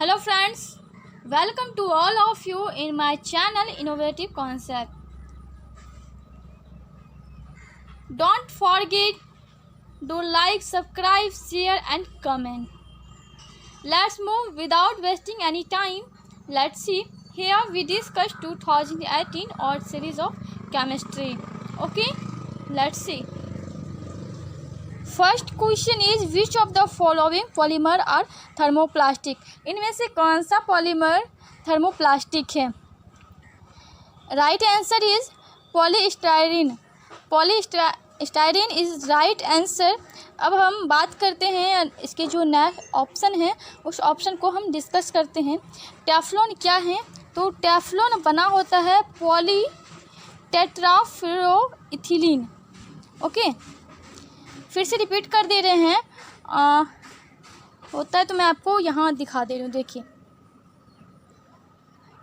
Hello friends, welcome to all of you in my channel Innovative Concept. Don't forget to like, subscribe, share and comment. Let's move without wasting any time. Let's see. Here we discuss 2018 odd series of chemistry. Okay, let's see. First question is which of the following polymer are thermoplastic. इनमें से कौन सा polymer thermoplastic है? Right answer is polystyrene. Polystyrene is right answer. अब हम बात करते हैं इसके जो नेक्स्ट ऑप्शन है उस ऑप्शन को हम डिस्कस करते हैं। टेफ्लॉन क्या है? तो टेफ्लॉन बना होता है पॉली टेट्राफ्लोरोइथिलीन। ओके, फिर से रिपीट कर दे रहे हैं। होता है तो मैं आपको यहाँ दिखा दे रही हूँ। देखिए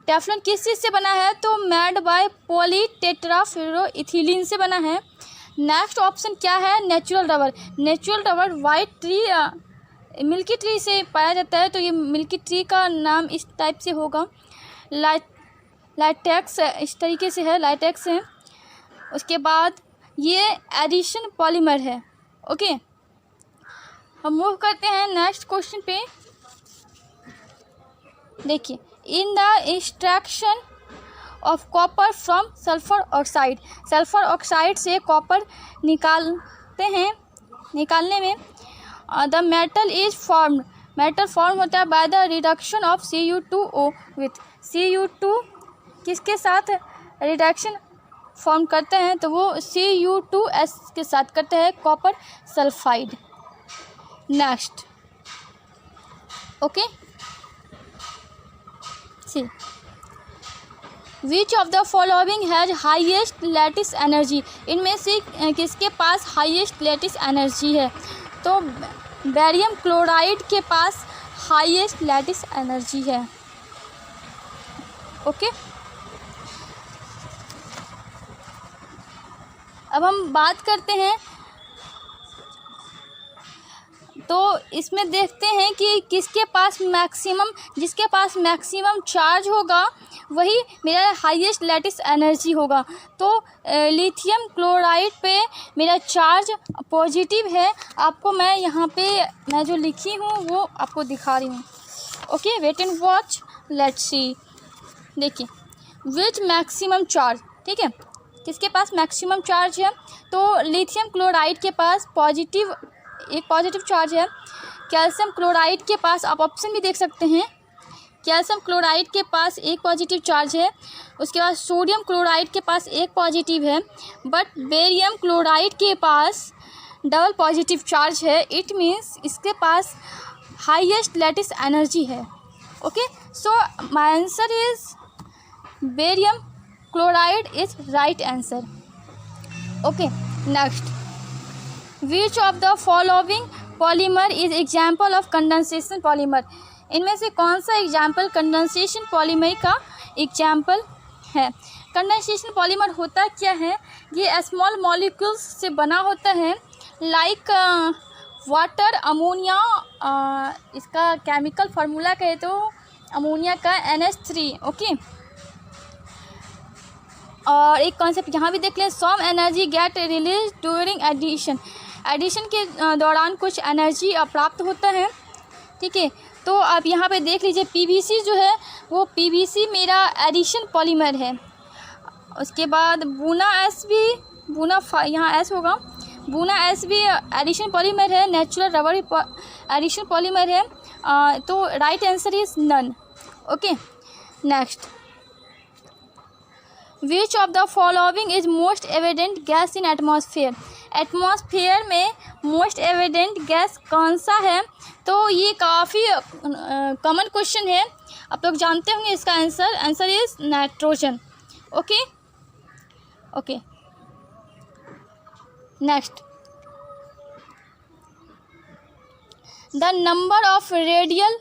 टेफ्लॉन किस चीज़ से बना है? तो मेड बाय पॉली टेट्राफ्लोरोइथिलीन से बना है। नेक्स्ट ऑप्शन क्या है? Natural rubber. Natural rubber white tree milky tree से पाया जाता है, तो ये मिल्की ट्री का नाम इस टाइप से होगा। लाइटेक्स इस तरीके से है, लाइटेक्स है। उसके बाद ये एडिशन पॉलीमर है। ओके, हम मूव करते हैं नेक्स्ट क्वेश्चन पे। देखिए, in the extraction of copper from sulphur oxide. Sulphur oxide से कॉपर निकालते हैं। निकालने में the metal is formed. Metal form होता है by the reduction of Cu2O with Cu2 किसके साथ रिडक्शन फॉर्म करते हैं? तो वो Cu2S के साथ करते हैं, copper sulphide. Next, okay, see which of the following has highest lattice energy. इनमें से किसके पास हाईएस्ट लैटिस एनर्जी है? तो बेरियम क्लोराइड के पास हाईएस्ट लैटिस एनर्जी है। ओके, अब हम बात करते हैं तो इसमें देखते हैं कि किसके पास मैक्सिमम, जिसके पास मैक्सिमम चार्ज होगा वही मेरा हाईएस्ट लैटिस एनर्जी होगा। तो लिथियम क्लोराइड पे मेरा चार्ज पॉजिटिव है। आपको मैं यहाँ पे मैं जो लिखी हूँ वो आपको दिखा रही हूँ। Okay, wait and watch, let's see. देखिए विच मैक्सिमम चार्ज, ठीक है, किसके पास मैक्सिमम चार्ज है? तो लिथियम क्लोराइड के पास एक पॉजिटिव चार्ज है। कैल्शियम क्लोराइड के पास आप ऑप्शन भी देख सकते हैं। कैल्शियम क्लोराइड के पास एक पॉजिटिव चार्ज है। उसके बाद सोडियम क्लोराइड के पास एक पॉजिटिव है, बट बेरियम क्लोराइड के पास डबल पॉजिटिव चार्ज है। इट मीन्स इसके पास हाईएस्ट लैटिस एनर्जी है। Okay, so my answer is barium chloride is right answer. Okay, next, which of the following polymer is example of condensation polymer. इनमें से कौन सा example condensation polymer का example है? Condensation polymer होता क्या है? ये स्मॉल मॉलिक्यूल्स से बना होता है, लाइक वाटर, अमोनिया। इसका केमिकल फार्मूला कहे तो अमोनिया का NH3। ओके, और एक कॉन्सेप्ट यहाँ भी देख लें, some energy get release during addition. Addition के दौरान कुछ एनर्जी प्राप्त होता है। ठीक है, तो आप यहाँ पे देख लीजिए PVC जो है वो PVC मेरा एडिशन पॉलीमर है। उसके बाद बुना S भी, यहाँ S होगा, बुना S भी एडिशन पॉलीमर है। नेचुरल रबर एडिशन पॉलीमर है। तो right answer is none. Okay, next, which of the following is most evident gas in atmosphere. Atmosphere में मोस्ट एविडेंट गैस कौन सा है? तो ये काफ़ी कॉमन क्वेश्चन है, आप लोग जानते होंगे इसका answer. Answer is nitrogen. Okay, okay, next, the number of radial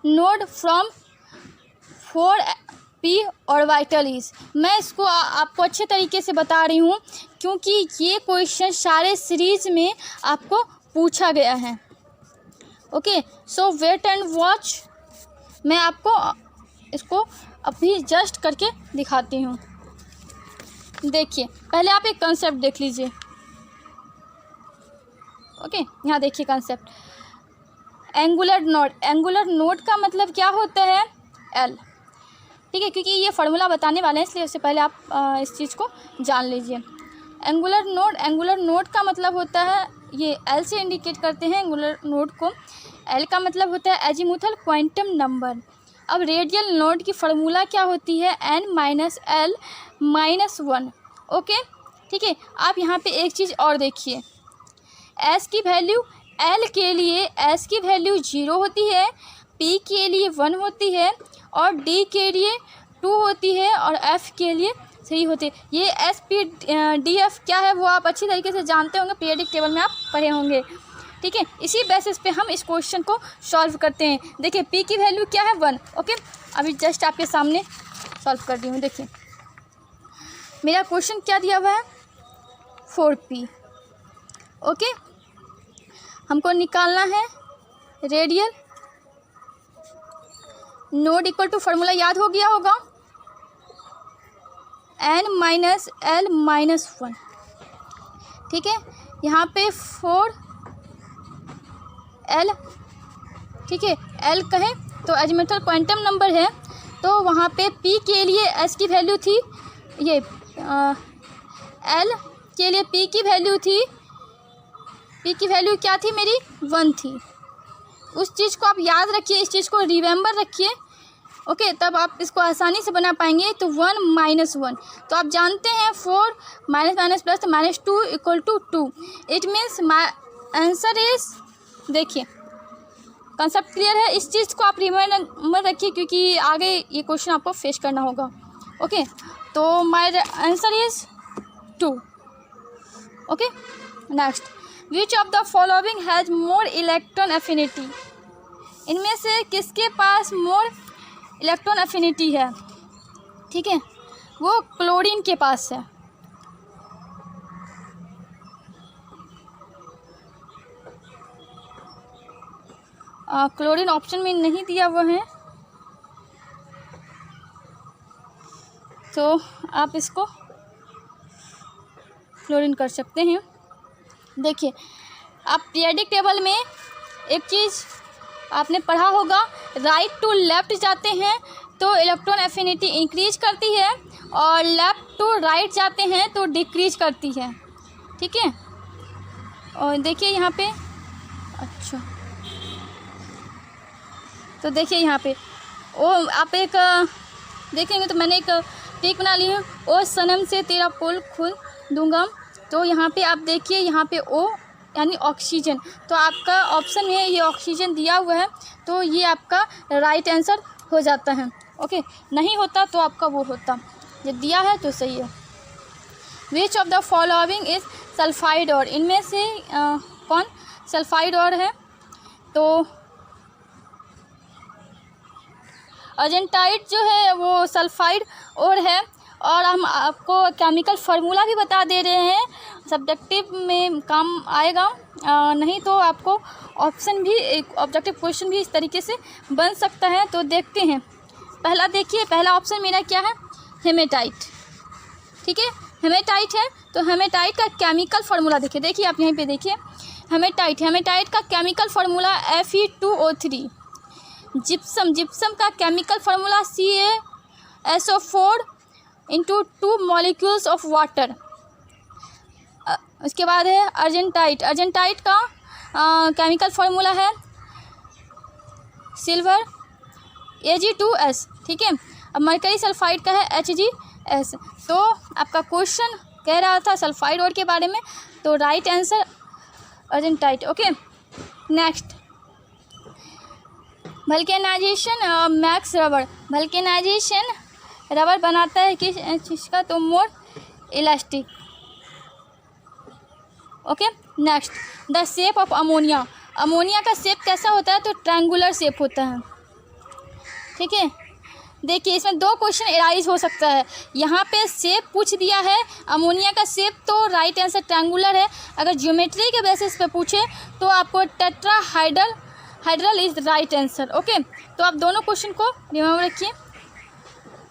node from 4p orbital is. मैं इसको आपको अच्छे तरीके से बता रही हूँ क्योंकि ये क्वेश्चन सारे सीरीज में आपको पूछा गया है। Okay, so wait and watch. मैं आपको इसको अभी जस्ट करके दिखाती हूँ। देखिए, पहले आप एक कंसेप्ट देख लीजिए। ओके, यहाँ देखिए concept, angular node. Angular node का मतलब क्या होता है? एल। ठीक है, क्योंकि ये फार्मूला बताने वाले हैं, इसलिए उससे पहले आप इस चीज़ को जान लीजिए। एंगुलर नोड का मतलब होता है, ये एल से इंडिकेट करते हैं एंगुलर नोड को। एल का मतलब होता है एजीमुथल क्वांटम नंबर। अब रेडियल नोड की फार्मूला क्या होती है? n-l-1। ओके, ठीक है। आप यहाँ पे एक चीज़ और देखिए, एस की वैल्यू एल के लिए एस की वैल्यू 0 होती है, पी के लिए 1 होती है, और डी के लिए 2 होती है, और एफ के लिए 3 होती है। ये एस पी डी एफ क्या है वो आप अच्छी तरीके से जानते होंगे, पीरियडिक टेबल में आप पढ़े होंगे। ठीक है, इसी बेसिस पे हम इस क्वेश्चन को सॉल्व करते हैं। देखिए, पी की वैल्यू क्या है? 1। ओके, अभी जस्ट आपके सामने सॉल्व कर दी हूँ। देखिए, मेरा क्वेश्चन क्या दिया हुआ है? 4p। ओके, हमको निकालना है radial node equal to, formula याद हो गया होगा, n-l-1। ठीक है, यहाँ पे 4l, ठीक है, l कहें तो एजीमुथल क्वांटम नंबर है, तो वहाँ पे p के लिए s की वैल्यू थी, ये l के लिए p की वैल्यू थी, p की वैल्यू क्या थी मेरी? 1 थी। उस चीज़ को आप याद रखिए, इस चीज़ को रिमेंबर रखिए। ओके, तब आप इसको आसानी से बना पाएंगे। तो 1 - 1, तो आप जानते हैं 4 माइनस प्लस तो -2 = 2। It means my answer is, देखिए कंसेप्ट क्लियर है, इस चीज़ को आप रिमेंबर रखिए क्योंकि आगे ये क्वेश्चन आपको फेस करना होगा। ओके, तो my answer is 2। Okay, next, which of the following has more electron affinity? इनमें से किसके पास मोर इलेक्ट्रॉन एफिनिटी है? ठीक है, वो क्लोरीन के पास है। क्लोरीन ऑप्शन में नहीं दिया हुआ है, तो आप इसको क्लोरीन कर सकते हैं। देखिए, आप पीरियडिक टेबल में एक चीज़ आपने पढ़ा होगा, राइट टू लेफ़्ट जाते हैं तो इलेक्ट्रॉन एफिनिटी इंक्रीज करती है, और लेफ़्ट टू राइट जाते हैं तो डिक्रीज करती है। ठीक है, और देखिए यहाँ पे, अच्छा, तो देखिए यहाँ पे ओ, आप एक देखेंगे तो मैंने एक पिक बना ली है, ओ सनम से तेरा पुल खुल दूंगा। तो यहाँ पे आप देखिए, यहाँ पे ओ यानी ऑक्सीजन, तो आपका ऑप्शन में ये ऑक्सीजन दिया हुआ है, तो ये आपका राइट आंसर हो जाता है। ओके, नहीं होता तो आपका वो होता, ये दिया है तो सही है। विच of the following is sulphide और? इनमें से कौन सल्फाइड और है? तो अर्जेंटाइट जो है वो सल्फाइड और है, और हम आपको केमिकल फार्मूला भी बता दे रहे हैं, सब्जेक्टिव में काम आएगा। नहीं तो आपको ऑप्शन भी, एक ऑब्जेक्टिव क्वेश्चन भी इस तरीके से बन सकता है। तो देखते हैं, पहला देखिए, पहला ऑप्शन मेरा क्या है? हेमेटाइट। ठीक है, हेमेटाइट है, तो हेमेटाइट का केमिकल फार्मूला देखिए आप यहीं पे देखिए, हेमेटाइट का केमिकल फार्मूला Fe2O3। जिप्सम का chemical formula CaSO4 × 2 molecules of water. उसके बाद है अर्जेंटाइट का केमिकल फार्मूला है सिल्वर Ag2S। ठीक है, अब मरकरी सल्फाइड का है HgS। तो आपका क्वेश्चन कह रहा था सल्फाइड और के बारे में, तो right answer argentite. Okay, next, vulcanisation makes rubber. Vulcanisation rubber बनाता है किस चीज़ का? तो more elastic. Okay, next, the shape of ammonia. Ammonia का शेप कैसा होता है? तो ट्रायंगुलर शेप होता है। ठीक है, देखिए इसमें 2 क्वेश्चन एराइज हो सकता है। यहाँ पे शेप पूछ दिया है अमोनिया का शेप, तो राइट आंसर ट्रायंगुलर है। अगर ज्योमेट्री के बेसिस पे पूछे तो आपको tetrahedral hedral is the right answer. Okay, तो आप दोनों क्वेश्चन को रिमेम्बर रखिए।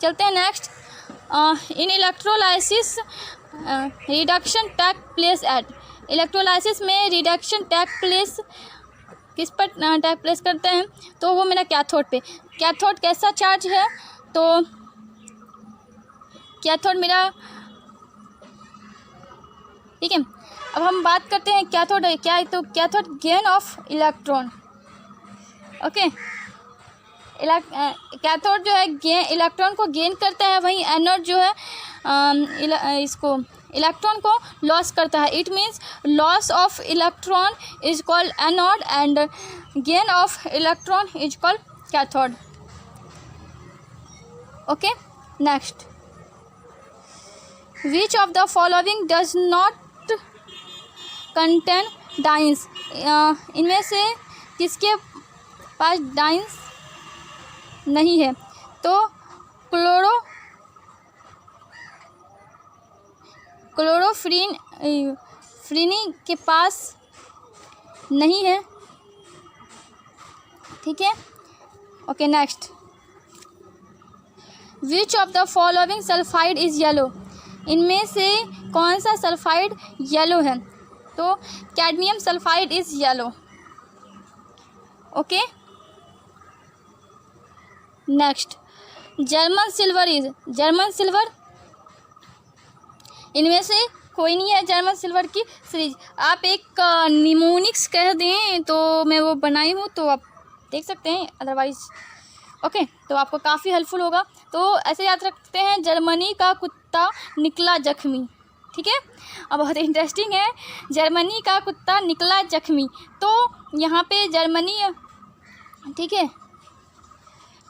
चलते हैं next. In electrolysis reduction take place at. Electrolysis में रिडक्शन टेक प्लेस किस पर टेक प्लेस करते हैं? तो वो मेरा कैथोड पे। कैथोड कैसा चार्ज है? तो कैथोड मेरा, ठीक है। अब हम बात करते हैं कैथोड क्या है। तो cathode gain of electron. Okay, cathode जो है इलेक्ट्रॉन को गेन करता है, वहीं एनोड जो है इसको इलेक्ट्रॉन को लॉस करता है। It means loss of electron is called anode and gain of electron is called cathode. Okay, next. Which of the following does not contain dice. इनमें से किसके पास डाइंस नहीं है? तो क्लोरोफ्रीनी के पास नहीं है, ठीक है। Okay, next. Which of the following sulphide is yellow. इनमें से कौन सा सल्फाइड येलो है? तो cadmium sulphide is yellow. Okay, next. German silver is. German silver, इनमें से कोई नहीं है जर्मन सिल्वर की सीरीज। आप एक निमोनिक्स कह दें तो मैं वो बनाई हूँ, तो आप देख सकते हैं, अदरवाइज ओके, तो आपको काफ़ी हेल्पफुल होगा। तो ऐसे याद रखते हैं, जर्मनी का कुत्ता निकला जख्मी, ठीक है। अब बहुत इंटरेस्टिंग है, जर्मनी का कुत्ता निकला जख्मी। तो यहाँ पे जर्मनी, ठीक है,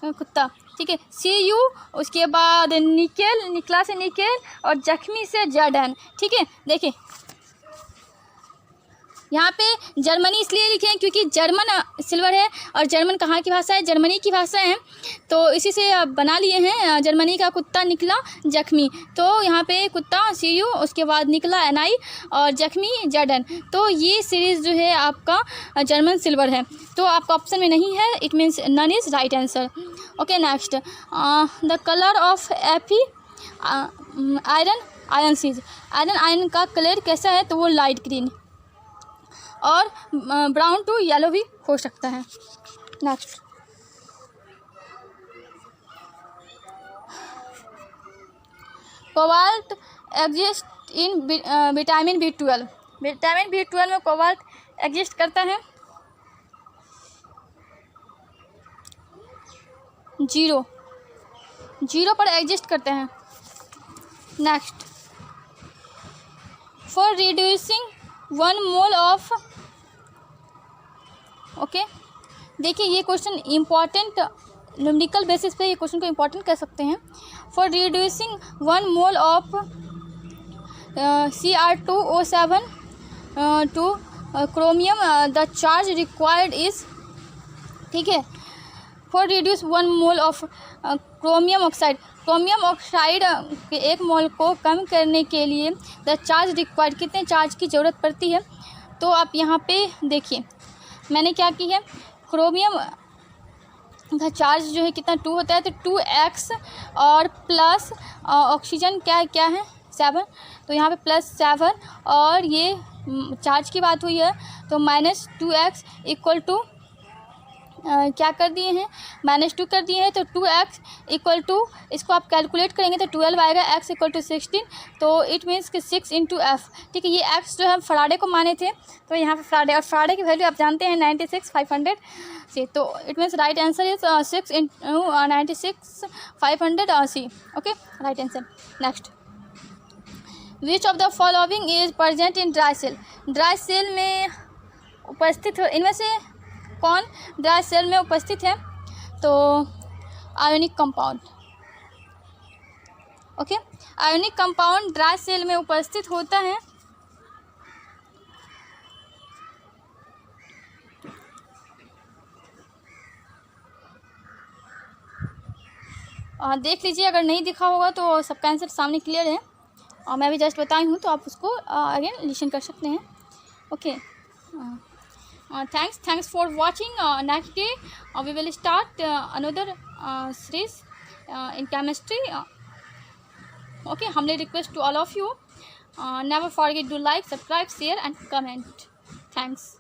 कुत्ता, ठीक है, CU, उसके बाद निकेल, निकला से निकेल, और जख्मी से जर्डन, ठीक है। देखिए यहाँ पे जर्मनी इसलिए लिखे हैं क्योंकि जर्मन सिल्वर है, और जर्मन कहाँ की भाषा है? जर्मनी की भाषा है, तो इसी से बना लिए हैं जर्मनी का कुत्ता निकला जख्मी। तो यहाँ पे कुत्ता CU, उसके बाद निकला NI, और जख्मी जर्डन। तो ये सीरीज़ जो है आपका जर्मन सिल्वर है, तो आपका ऑप्शन में नहीं है, it means none is right answer. Okay, next. The colour of Fe iron सीज। आयरन का कलर कैसा है? तो वो लाइट ग्रीन और ब्राउन टू येलो भी हो सकता है। Next. Cobalt exist in vitamin B12। Vitamin B12 में कोबाल्ट एग्जिस्ट करता है? 0 पर एग्जिस्ट करते हैं। Next. For reducing 1 mole of, okay, देखिए ये क्वेश्चन इम्पॉर्टेंट, न्यूमेरिकल बेसिस पे ये क्वेश्चन को इम्पॉर्टेंट कह सकते हैं। For reducing 1 mole of Cr2O7 two chromium the charge required is, ठीक है। For reduce 1 mole of chromium oxide. Chromium oxide के 1 मोल को कम करने के लिए द चार्ज रिक्वायर्ड, कितने चार्ज की ज़रूरत पड़ती है? तो आप यहाँ पे देखिए, मैंने क्या की है, क्रोमियम का चार्ज जो है कितना 2 होता है, तो 2x, और प्लस ऑक्सीजन क्या है 7, तो यहाँ पे +7, और ये चार्ज की बात हुई है, तो -2x इक्वल टू क्या कर दिए हैं, -2 कर दिए हैं, तो 2x इक्वल टू, इसको आप कैलकुलेट करेंगे तो 12 आएगा, x इक्वल टू 16, तो इट मीन्स कि 6 × F, ठीक है। ये x जो है फराडे को माने थे, तो यहाँ पे फराडे, और फराडे की वैल्यू आप जानते हैं 96,500 से, तो it means right answer is 6 × 96,500 C। Okay, right answer. Next. Which of the following is present in dry cell. Dry cell में उपस्थित हो, इनमें से कौन ड्राई सेल में उपस्थित है? तो ionic compound, okay, ionic compound dry cell में उपस्थित होता है। देख लीजिए, अगर नहीं दिखा होगा तो सबका आंसर सामने क्लियर है, और मैं भी जस्ट बताई हूँ, तो आप उसको अगेन लिसन कर सकते हैं। Okay, Thanks for watching. Next day we will start another series in chemistry. Okay, humbly request to all of you, never forget to like, subscribe, share and comment. Thanks.